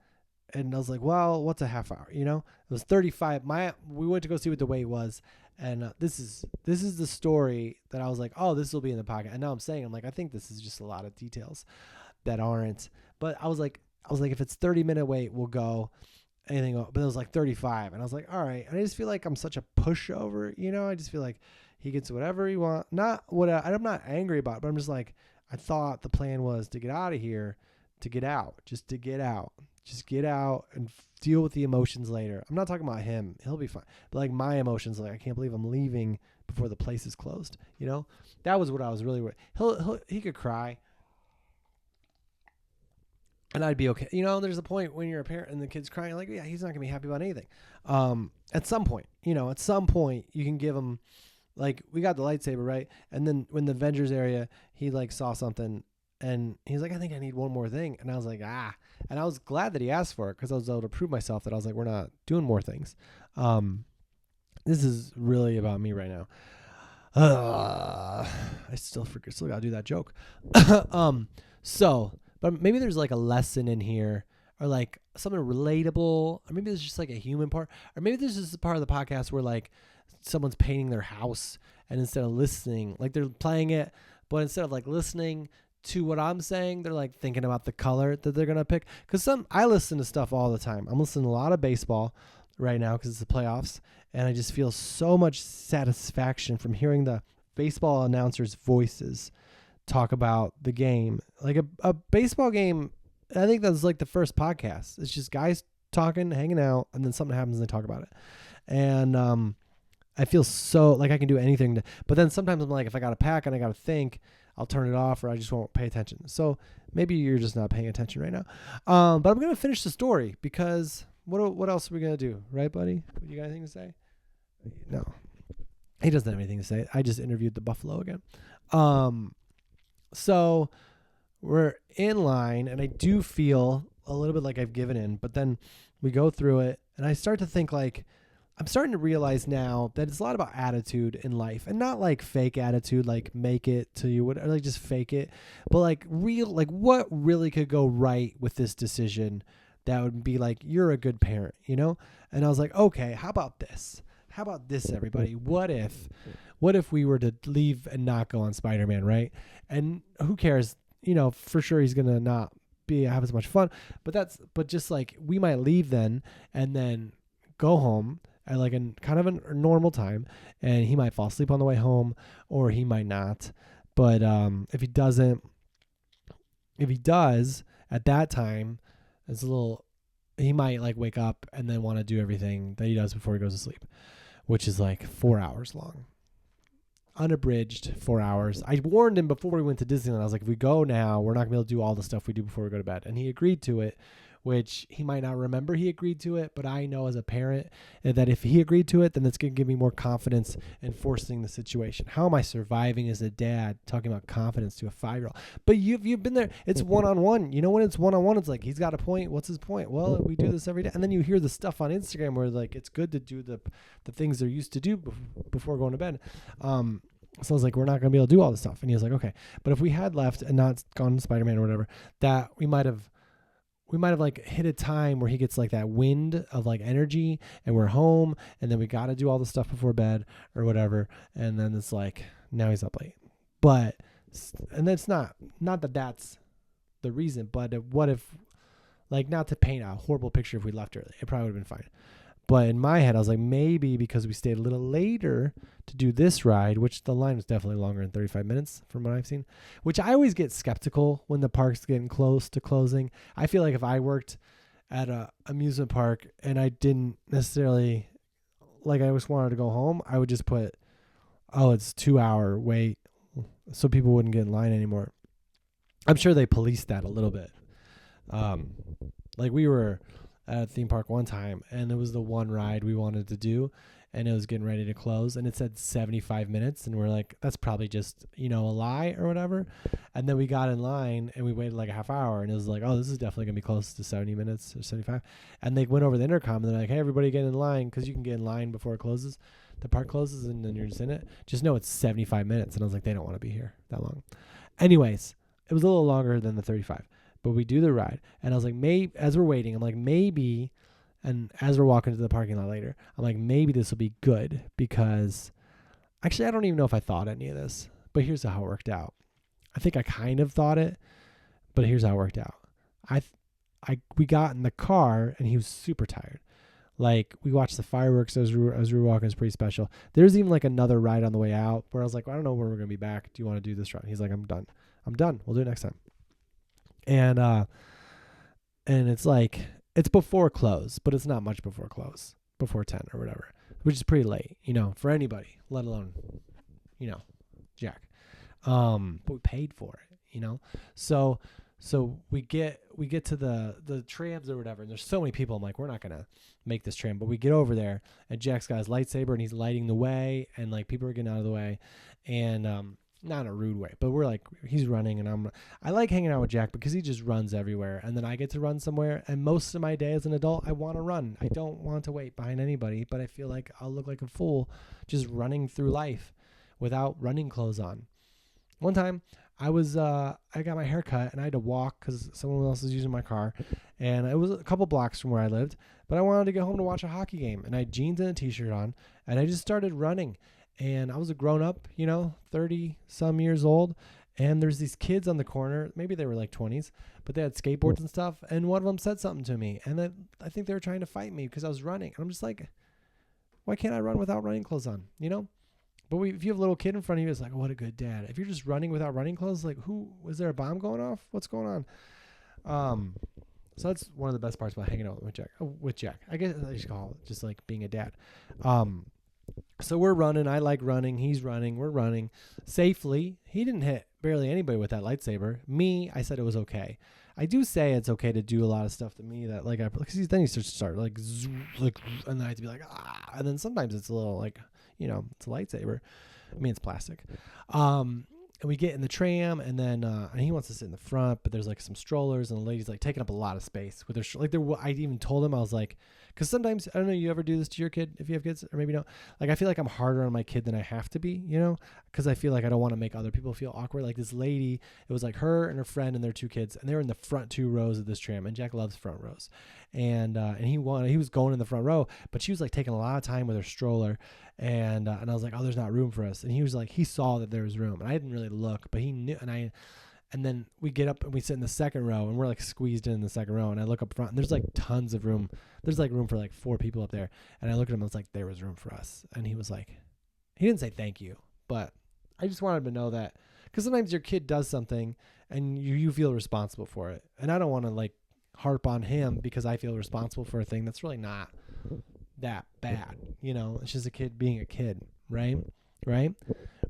was like, well, what's a half hour? It was 35. We went to go see what the wait was. And this is the story that I was like, oh, this will be in the pocket. And now I'm saying, I think this is just a lot of details that aren't. But I was like, if it's 30-minute wait, we'll go. Anything, but it was 35, and I was like, all right. And I just feel like I'm such a pushover, I just feel like he gets whatever he wants. Not what I'm not angry about it, but I'm just I thought the plan was to get out of here, to get out and deal with the emotions later. I'm not talking about him; he'll be fine. But my emotions, I can't believe I'm leaving before the place is closed. That was what I was really worried. He could cry. And I'd be okay. There's a point when you're a parent and the kid's crying, yeah, he's not going to be happy about anything. At some point, you can give him, we got the lightsaber, right? And then when the Avengers area, he saw something and he's like, I think I need one more thing. And I was like, ah. And I was glad that he asked for it, because I was able to prove myself that I was like, we're not doing more things. This is really about me right now. I still got to do that joke. But maybe there's a lesson in here, or something relatable, or maybe there's just a human part, or maybe there's just a part of the podcast where someone's painting their house, and instead of listening, they're playing it, but instead of listening to what I'm saying, they're thinking about the color that they're going to pick. Cause I listen to stuff all the time. I'm listening to a lot of baseball right now, cause it's the playoffs, and I just feel so much satisfaction from hearing the baseball announcers' voices talk about the game. A baseball game, I think that's the first podcast. It's just guys talking, hanging out, and then something happens and they talk about it. And I feel so I can do anything but then sometimes I'm if I got to pack and I got to think, I'll turn it off, or I just won't pay attention. So maybe you're just not paying attention right now. But I'm going to finish the story, because what else are we going to do? Right, buddy? You got anything to say? No. He doesn't have anything to say. I just interviewed the buffalo again. So we're in line, and I do feel a little bit like I've given in, but then We go through it, and I start to think like, I'm starting to realize now that it's a lot about attitude in life, and not like fake attitude, like make it to you, whatever, like just fake it, but like real, like what really could go right with this decision that would be like, you're a good parent, you know? And I was like, okay, how about this? How about this, everybody? What if we were to leave and not go on Spider-Man, right? And who cares? You know, for sure he's gonna not have as much fun, but just like we might leave then and then go home at like a kind of a normal time, and he might fall asleep on the way home, or he might not. But if he does at that time, it's he might like wake up and then want to do everything that he does before he goes to sleep, which is like 4 hours long. Unabridged 4 hours. I warned him before we went to Disneyland. I was like, if we go now, we're not gonna be able to do all the stuff we do before we go to bed. And he agreed to it, which he might not remember he agreed to it, but I know as a parent that if he agreed to it, then it's gonna give me more confidence in forcing the situation. How am I surviving as a dad talking about confidence to a 5-year-old? But you've been there. It's one-on-one. You know, when it's one-on-one, it's like, he's got a point. What's his point? Well, we do this every day. And then you hear the stuff on Instagram where like it's good to do the things they're used to do before going to bed. So I was like, we're not going to be able to do all this stuff. And he was like, okay. But if we had left and not gone to Spider-Man or whatever, that we might have like hit a time where he gets like that wind of like energy, and we're home, and then we got to do all the stuff before bed or whatever. And then it's like, now he's up late. But, and that's not that that's the reason, but what if, like, not to paint a horrible picture, if we left early, it probably would have been fine. But in my head, I was like, maybe because we stayed a little later to do this ride, which the line was definitely longer than 35 minutes from what I've seen, which I always get skeptical when the park's getting close to closing. I feel like if I worked at a amusement park and I didn't necessarily, like, I just wanted to go home, I would just put, oh, it's 2-hour wait, so people wouldn't get in line anymore. I'm sure they policed that a little bit. Like, we were at a theme park one time, and it was the one ride we wanted to do, and it was getting ready to close, and it said 75 minutes, and we're like, that's probably just, you know, a lie or whatever. And then we got in line, and we waited like a half hour, and it was like, oh, this is definitely gonna be close to 70 minutes or 75. And they went over the intercom, and they're like, hey, everybody get in line, because you can get in line before it closes. The park closes, and then you're just in it. Just know it's 75 minutes. And I was like, they don't want to be here that long. Anyways, it was a little longer than the 35. But we do the ride, and I was like, maybe, as we're waiting, I'm like, maybe, and as we're walking to the parking lot later, I'm like, maybe this will be good, because actually, I don't even know if I thought any of this, but here's how it worked out. I think I kind of thought it, but here's how it worked out. We got in the car, and he was super tired. Like, we watched the fireworks as we were walking. It was pretty special. There's even like another ride on the way out where I was like, well, I don't know when we're going to be back. Do you want to do this ride? He's like, I'm done. We'll do it next time. And it's like, it's before close, but it's not much before close, before 10 or whatever, which is pretty late, you know, for anybody, let alone, you know, Jack. But we paid for it, you know? So we get to the trams or whatever, and there's so many people. I'm like, we're not going to make this tram, but we get over there, and Jack's got his lightsaber, and he's lighting the way, and like people are getting out of the way, and, not in a rude way, but we're like, he's running, and I like hanging out with Jack because he just runs everywhere, and then I get to run somewhere, and most of my day as an adult, I want to run. I don't want to wait behind anybody, but I feel like I'll look like a fool just running through life without running clothes on. One time, I got my hair cut, and I had to walk because someone else was using my car, and it was a couple blocks from where I lived, but I wanted to get home to watch a hockey game, and I had jeans and a t-shirt on, and I just started running. And I was a grown-up, you know, 30-some years old, and there's these kids on the corner. Maybe they were like 20s, but they had skateboards and stuff, and one of them said something to me, and I think they were trying to fight me because I was running. And I'm just like, why can't I run without running clothes on, you know? But if you have a little kid in front of you, it's like, what a good dad. If you're just running without running clothes, like, is there a bomb going off? What's going on? So that's one of the best parts about hanging out with Jack. I guess I should call it just like being a dad. So we're running. I like running. He's running. We're running safely. He didn't hit barely anybody with that lightsaber. Me, I said it was okay. I do say it's okay to do a lot of stuff to me that, like, because then he starts to start like, and then I have to be like, ah, and then sometimes it's a little like, you know, it's a lightsaber. I mean, it's plastic. And we get in the tram, and then and he wants to sit in the front, but there's like some strollers, and the lady's like taking up a lot of space with her. I even told him, I was like, because sometimes, I don't know, you ever do this to your kid if you have kids, or maybe don't. Like, I feel like I'm harder on my kid than I have to be, because I feel like I don't want to make other people feel awkward. Like this lady, it was like her and her friend and their 2 kids, and they were in the front 2 rows of this tram, and Jack loves front rows, and he was going in the front row, but she was like taking a lot of time with her stroller. And I was like, oh, there's not room for us. And he was like, he saw that there was room, and I didn't really look, but he knew. And then we get up and we sit in the second row, and we're like squeezed in the second row. And I look up front, and there's like tons of room. There's like room for like 4 people up there. And I look at him, and I was like, there was room for us. And he was like, he didn't say thank you, but I just wanted him to know that, because sometimes your kid does something and you feel responsible for it. And I don't want to like harp on him because I feel responsible for a thing that's really not that bad. It's just a kid being a kid, right?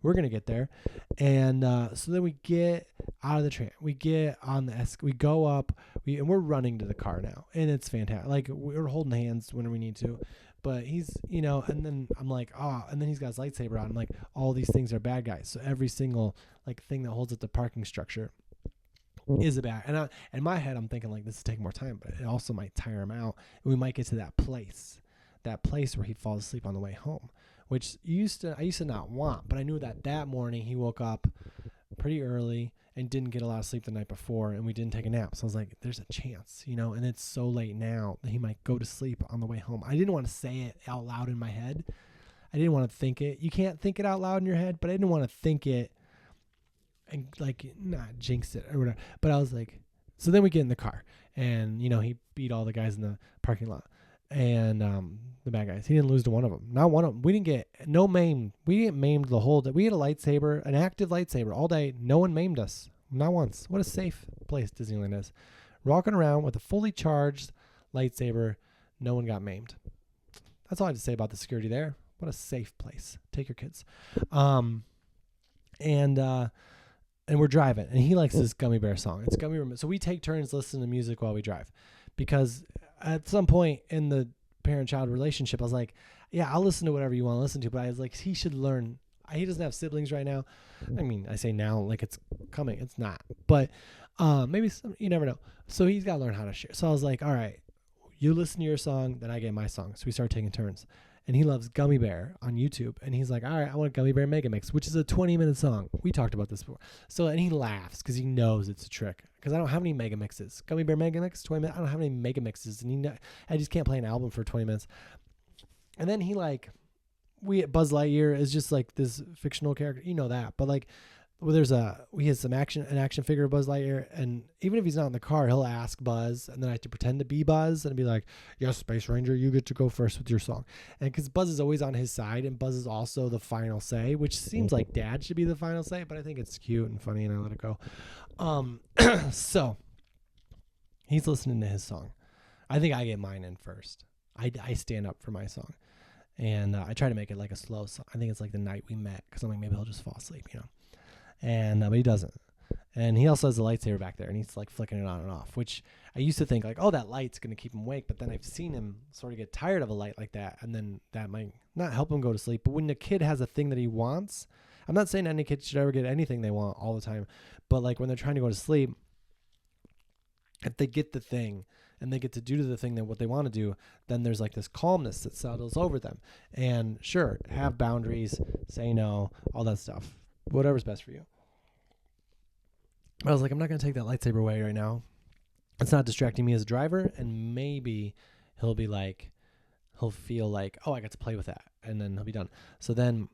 We're gonna get there. And so then we get out of the tram, we get on the we go up, and we're running to the car now, and it's fantastic. Like, we're holding hands when we need to, but he's and then I'm like, and then he's got his lightsaber on. I'm like, all these things are bad guys, so every single like thing that holds up the parking structure is a bad. And in my head, I'm thinking like, this is taking more time, but it also might tire him out, and we might get to that place where he falls asleep on the way home, which I used to not want. But I knew that morning he woke up pretty early and didn't get a lot of sleep the night before, and we didn't take a nap. So I was like, there's a chance, and it's so late now that he might go to sleep on the way home. I didn't want to say it out loud in my head. I didn't want to think it. You can't think it out loud in your head, but I didn't want to think it and like not jinx it or whatever. But I was like, so then we get in the car, and he beat all the guys in the parking lot. And the bad guys, he didn't lose to one of them. Not one of them. We didn't get maimed. We didn't maimed the whole day. We had a lightsaber, an active lightsaber all day. No one maimed us. Not once. What a safe place Disneyland is. Walking around with a fully charged lightsaber. No one got maimed. That's all I have to say about the security there. What a safe place. Take your kids. And we're driving, and he likes this Gummy Bear song. It's Gummy Bear. So we take turns listening to music while we drive, because at some point in the parent-child relationship, I was like, yeah, I'll listen to whatever you want to listen to, but I was like, he should learn. He doesn't have siblings right now. I mean, I say now like it's coming. It's not. But maybe you never know. So he's got to learn how to share. So I was like, all right, you listen to your song, then I get my song. So we started taking turns. And he loves Gummy Bear on YouTube. And he's like, all right, I want Gummy Bear Mega Mix, which is a 20-minute song. We talked about this before. So, and he laughs because he knows it's a trick. Because I don't have any Mega Mixes. Gummy Bear Mega Mix, 20 minutes. I don't have any Mega Mixes. And I just can't play an album for 20 minutes. And then he like, Buzz Lightyear is just like this fictional character. You know that. But like, we had an action figure of Buzz Lightyear, and even if he's not in the car, he'll ask Buzz, and then I have to pretend to be Buzz and be like, yes, Space Ranger, you get to go first with your song. And because Buzz is always on his side, and Buzz is also the final say, which seems like Dad should be the final say, but I think it's cute and funny, and I let it go. So he's listening to his song. I think I get mine in first. I stand up for my song, and I try to make it like a slow song. I think it's like The Night We Met, because I'm like, maybe he'll just fall asleep, And but he doesn't. And he also has a lightsaber back there, and he's like flicking it on and off, which I used to think like, oh, that light's going to keep him awake. But then I've seen him sort of get tired of a light like that, and then that might not help him go to sleep. But when the kid has a thing that he wants, I'm not saying any kid should ever get anything they want all the time, but like when they're trying to go to sleep, if they get the thing and they get to do the thing that what they want to do, then there's like this calmness that settles over them. And sure, have boundaries, say no, all that stuff. Whatever's best for you. I was like, I'm not going to take that lightsaber away right now. It's not distracting me as a driver, and maybe he'll feel like, oh, I got to play with that, and then he'll be done. So then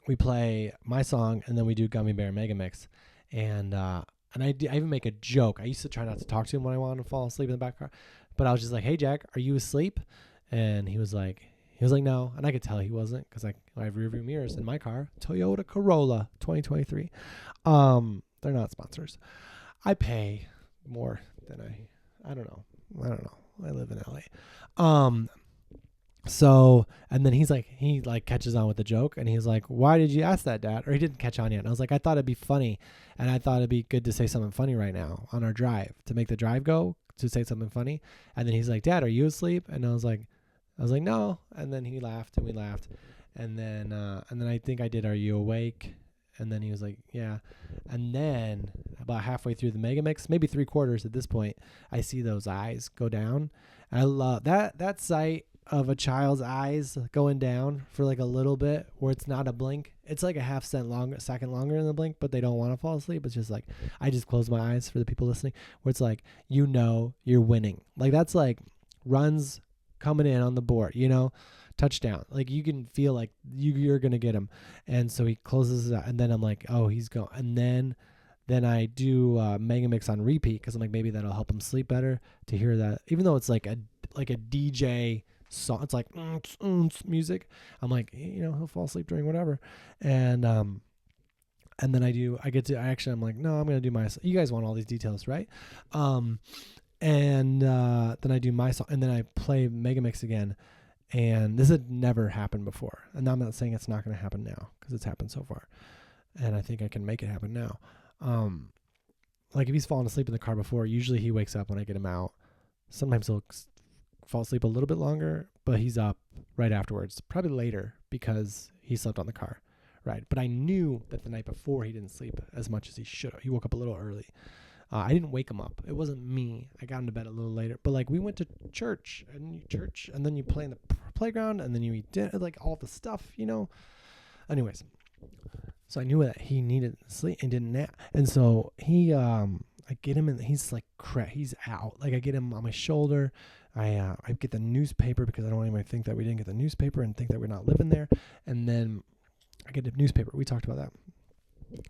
we play my song, and then we do Gummy Bear Mega Mix, and I even make a joke. I used to try not to talk to him when I wanted to fall asleep in the back car, but I was just like, hey, Jack, are you asleep? And he was like, no. And I could tell he wasn't, because I have rear view mirrors in my car. Toyota Corolla 2023. They're not sponsors. I pay more than I don't know. I live in LA. So, and then he catches on with the joke, and he's like, why did you ask that, Dad? Or he didn't catch on yet. And I was like, I thought it'd be funny. And I thought it'd be good to say something funny right now on our drive, to make the drive go, to say something funny. And then he's like, Dad, are you asleep? And I was like, no. And then he laughed, and we laughed. And then I think I did, are you awake? And then he was like, yeah. And then about halfway through the mega mix, maybe 3/4 at this point, I see those eyes go down. I love that sight of a child's eyes going down for like a little bit where it's not a blink. It's like a second longer than the blink, but they don't want to fall asleep. It's just like, I just close my eyes for the people listening, where it's like, you're winning. Like that's like runs coming in on the board, touchdown. Like you can feel like you're going to get him. And so he closes it out, and then I'm like, oh, he's going. And then I do Mega Mix on repeat because I'm like, maybe that'll help him sleep better to hear that. Even though it's like a DJ song, it's like music. I'm like, he'll fall asleep during whatever. And then I'm like, no, I'm going to do my, you guys want all these details, right? And then I do my song, and then I play Mega Mix again. And this had never happened before. And I'm not saying it's not going to happen now because it's happened so far. And I think I can make it happen now. Like if he's fallen asleep in the car before, usually he wakes up when I get him out. Sometimes he'll fall asleep a little bit longer, but he's up right afterwards, probably later because he slept on the car ride. But I knew that the night before he didn't sleep as much as he should have. He woke up a little early. I didn't wake him up. It wasn't me. I got him to bed a little later. But like we went to church, and then you play in the playground, and then you eat dinner, like all the stuff, Anyways, so I knew that he needed sleep and didn't nap, and so I get him, and he's like he's out. Like I get him on my shoulder. I get the newspaper because I don't want anybody to think that we didn't get the newspaper and think that we're not living there. And then I get the newspaper. We talked about that.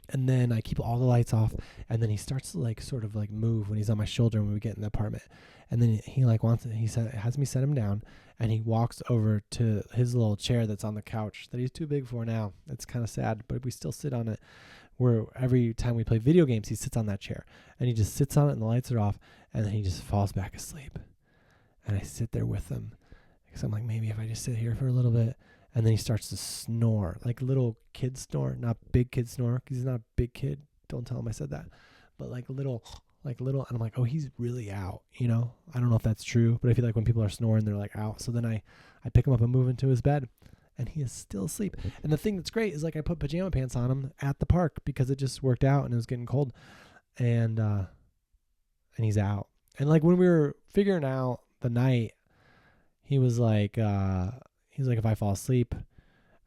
And then I keep all the lights off, and then he starts to like sort of like move when he's on my shoulder when we get in the apartment. And then he like has me set him down, and he walks over to his little chair that's on the couch that he's too big for now. It's kind of sad, but we still sit on it. Where every time we play video games, he sits on that chair, and he just sits on it, and the lights are off, and then he just falls back asleep. And I sit there with him because I'm like, maybe if I just sit here for a little bit. And then he starts to snore, like little kid snore, not big kid snore, because he's not a big kid. Don't tell him I said that. But like little, and I'm like, oh, he's really out, I don't know if that's true, but I feel like when people are snoring, they're like out. So then I pick him up and move into his bed, and he is still asleep. And the thing that's great is like I put pajama pants on him at the park because it just worked out and it was getting cold. And he's out. And like when we were figuring out the night, he was like, if I fall asleep,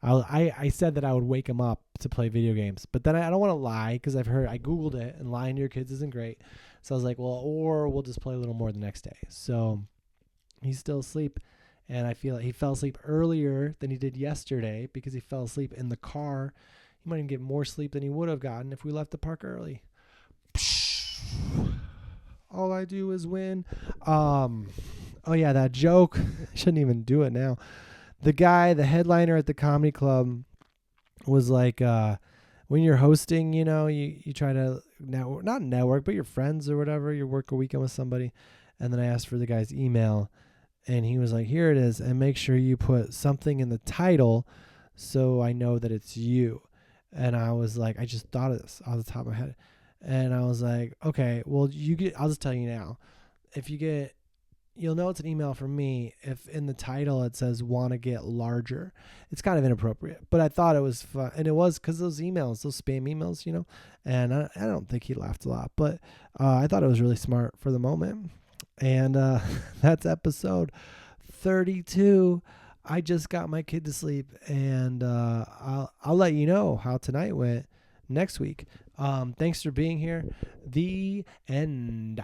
I said that I would wake him up to play video games. But then I don't want to lie because I Googled it, and lying to your kids isn't great. So I was like, well, or we'll just play a little more the next day. So he's still asleep, and I feel like he fell asleep earlier than he did yesterday because he fell asleep in the car. He might even get more sleep than he would have gotten if we left the park early. All I do is win. Oh yeah, that joke. I shouldn't even do it now. The headliner at the comedy club was like, when you're hosting, you try to not network, but your friends or whatever, you work a weekend with somebody. And then I asked for the guy's email, and he was like, here it is. And make sure you put something in the title so I know that it's you. And I was like, I just thought of this off the top of my head. And I was like, okay, well, I'll just tell you now. You'll know it's an email from me if in the title it says want to get larger. It's kind of inappropriate, but I thought it was fun. And it was because those spam emails, and I don't think he laughed a lot, but I thought it was really smart for the moment. And that's episode 32. I just got my kid to sleep, and I'll let you know how tonight went next week. Thanks for being here. The end.